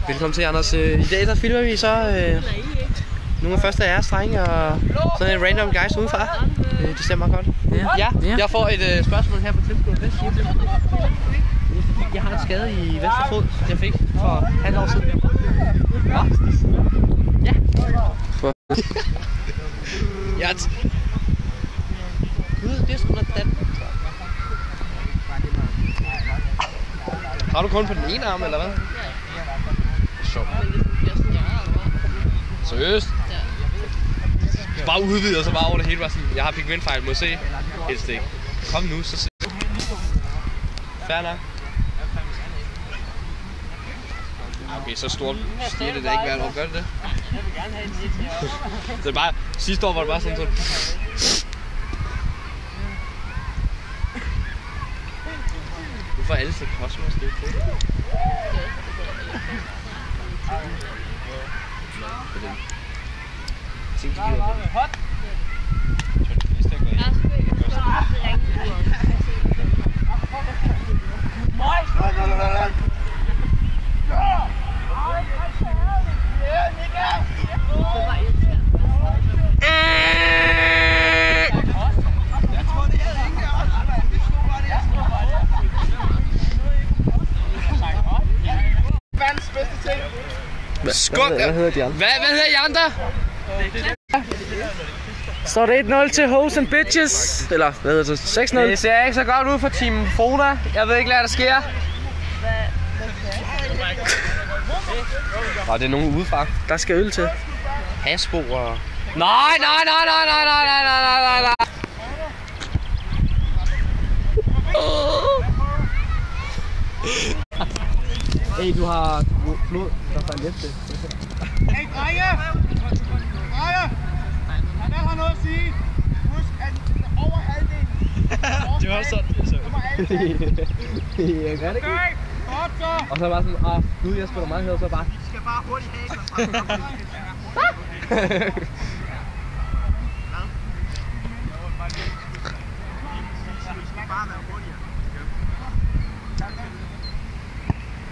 Velkommen til, Anders. I dag der filmer vi så nogle af første af jeres drenge og sådan en random guys udefra. Det stemmer godt. Ja, jeg får et spørgsmål her på tilskuddet. Hvad siger du? Jeg har en skade i venstre fod, jeg fik for halvt år siden. Ja. Ja. Gud, det er sgu da den. Har du kun på den ene arm, eller hvad? Sjovt. Seriøst? Ja. Bare udvide, og så bare over det hele var sådan, jeg har pigmentfejl, må se. Helst ikke. Kom nu, så se. Fair nok. Okay, så stort stiger det da ikke hvert år, gør det det? Så bare, sidste år var det bare sådan. Hvorfor er alle så kosmos, det er fedt? Skub! Hvad hedder de andre? Hvad hedder I andre? Står det 1-0 til Hoes and Bitches? Eller hvad hedder det? 6-0? Det ser ikke så godt ud for Team Fona. Jeg ved ikke, hvad der sker. Og det er nogen udefra. Der skal øl til. Hasbo og... Nej! Hey, du har blod, der faldt lidt til. Hey, drenge! Jeg har noget at sige. Husk, at over halvdelen. Det var sådan, det så. Ja, gør det ikke? Godt så! Og så bare sådan, gud, jeg spiller meget her, så bare... Vi skal bare hurtigt have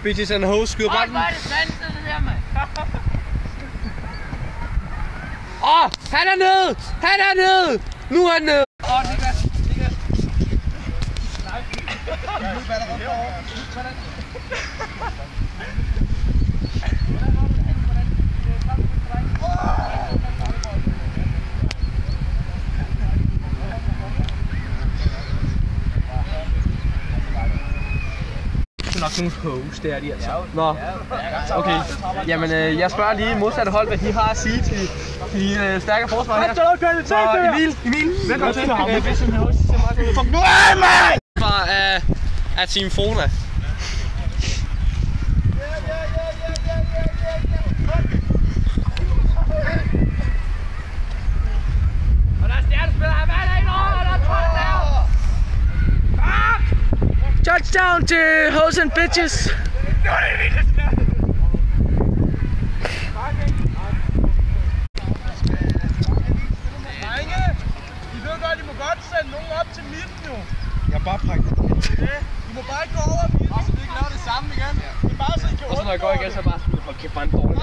Bitches and hoes skyder bolden. Han er nede! Han er nede! Nu er han nede! Niklas. Nok nogle hoes, det er de altså. Nå, okay. Jamen, jeg spørger lige modsatte hold, hvad de har at sige til de stærke forsvar her. Så Emil, velkommen til. Fuck nu af mig! Fra af Team Fona. Og der er stjernespiller her, hvad er der i år? Og der er 12 der! Fuck! Touchdown til Hoes and Bitches! I må godt sende nogen op til midten jo. Jeg er bare praktisk. I må bare ikke gå over midten. Så vi ikke laver det samme igen. Det er bare så I kan og så når jeg går igen, så bare sådan, hold kæft, bare en dårlig.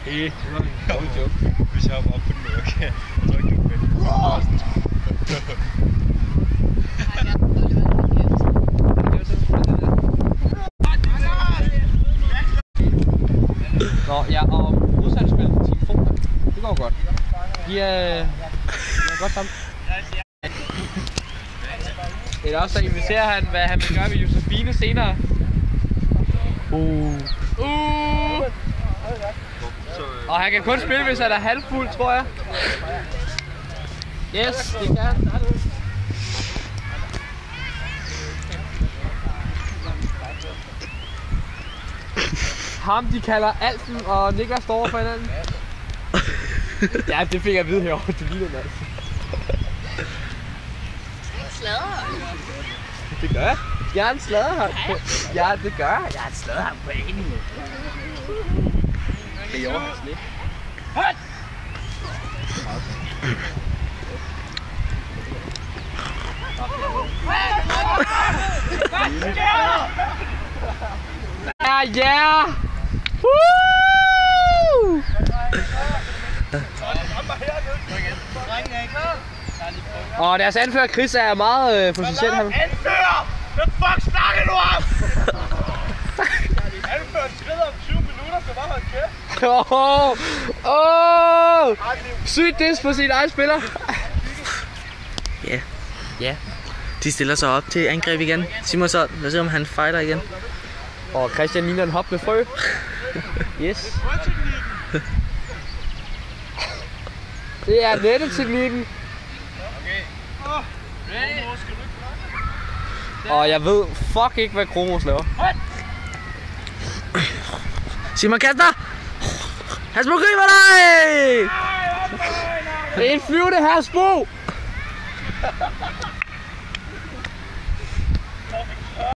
Hey. Det var en joke. Hvis jeg hopper op på den måde, okay. Jeg tror ikke, du er fedt. Nå, ja, og modsatte spil til Team Fona. Det går godt. De er godt sammen. Det er også så inviterer han, hvad han vil gøre med Josefine senere. Og han kan kun spille, hvis han er halvfuld, tror jeg. Yes, det kan han. Ham, de kalder Alfen, og Niklas står over for hinanden. Ja, det fik jeg at vide herovre. Du ligner mig. Sladder. Det gør jeg. Jeg er en sladderhånd. Ja, det gør jeg. Jeg er en sladderhånd på ingen. Det er overraskende, ikke? Ja, ja! Woo! Og deres anfører Chris er meget potentielt her. Anfører! Hvad fuck snakker du om? Anfører skrider om 20 minutter, så bare hold kæft. Sygt diss på sin egen spiller. Ja. Ja. De stiller sig op til angreb igen. Simon så, lad os se om han fighter igen. Og Christian ligner en hop med frø. Yes. Det er netteteknikken. Og jeg ved fuck ikke, hvad Kromos laver. Simon Kasper! Hasbo griber dig! Det er en flyvende Hasbo!